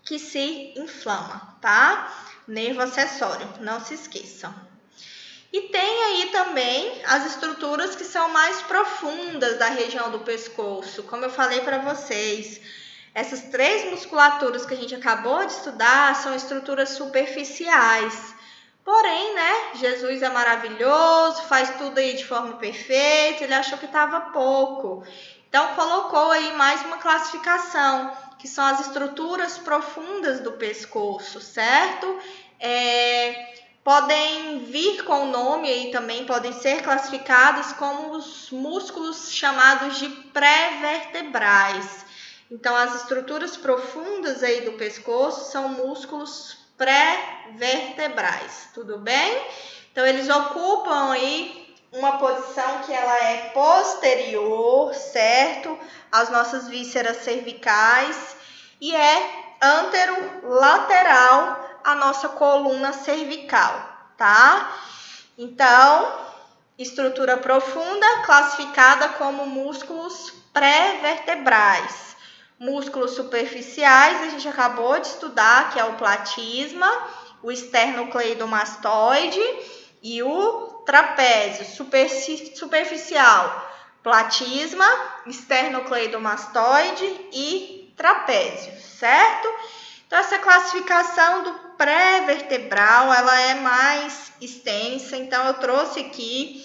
que se inflama, tá? Nervo acessório, não se esqueçam. E tem aí também as estruturas que são mais profundas da região do pescoço, como eu falei para vocês. Essas três musculaturas que a gente acabou de estudar são estruturas superficiais. Porém, né, Jesus é maravilhoso, faz tudo aí de forma perfeita, ele achou que estava pouco. Então, colocou aí mais uma classificação, que são as estruturas profundas do pescoço, certo? Podem vir com o nome aí também, podem ser classificadas como os músculos chamados de pré-vertebrais. Então, as estruturas profundas aí do pescoço são músculos pré-vertebrais, tudo bem? Então, eles ocupam aí uma posição que ela é posterior, certo? Às nossas vísceras cervicais e é anterolateral à nossa coluna cervical, tá? Então, estrutura profunda classificada como músculos pré-vertebrais. Músculos superficiais, a gente acabou de estudar, que é o platisma, o esternocleidomastoide e o trapézio. Superficial, platisma, esternocleidomastoide e trapézio, certo? Então, essa classificação do pré-vertebral, ela é mais extensa, então eu trouxe aqui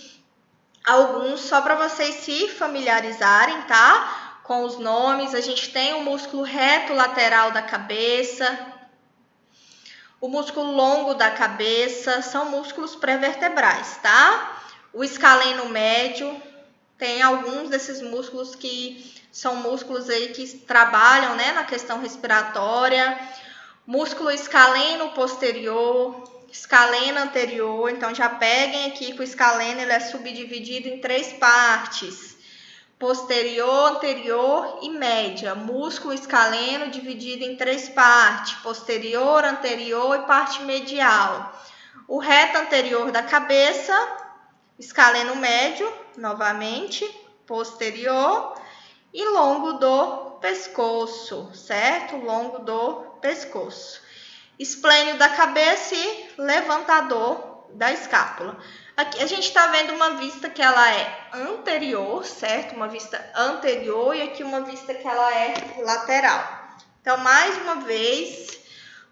alguns só para vocês se familiarizarem, tá? Com os nomes. A gente tem o músculo reto lateral da cabeça, o músculo longo da cabeça, são músculos pré-vertebrais, tá? O escaleno médio, tem alguns desses músculos que são músculos aí que trabalham, né, na questão respiratória. Músculo escaleno posterior, escaleno anterior, então já peguem aqui que o escaleno ele é subdividido em 3 partes. Posterior, anterior e média. Músculo escaleno dividido em 3 partes, posterior, anterior e parte medial. O reto anterior da cabeça, escaleno médio, novamente, posterior e longo do pescoço, certo? Longo do pescoço. Esplênio da cabeça e levantador da escápula. Aqui a gente está vendo uma vista que ela é anterior, certo? Uma vista anterior e aqui uma vista que ela é lateral. Então, mais uma vez,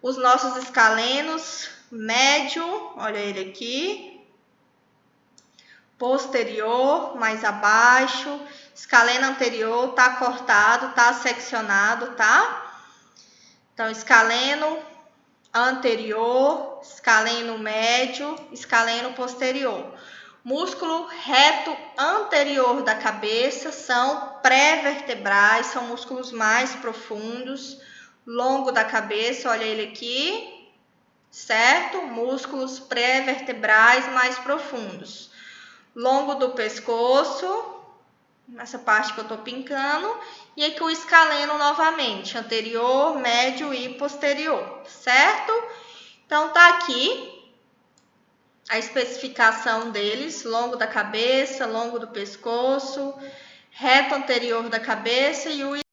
os nossos escalenos, médio, olha ele aqui, posterior, mais abaixo, escaleno anterior, tá cortado, tá seccionado, tá? Então, escaleno anterior, escaleno médio, escaleno posterior. Músculo reto anterior da cabeça são pré-vertebrais, são músculos mais profundos. Longo da cabeça, olha ele aqui, certo? Músculos pré-vertebrais mais profundos. Longo do pescoço, nessa parte que eu tô pincando, e aqui o escaleno novamente, anterior, médio e posterior, certo? Então, tá aqui a especificação deles, longo da cabeça, longo do pescoço, reto anterior da cabeça e o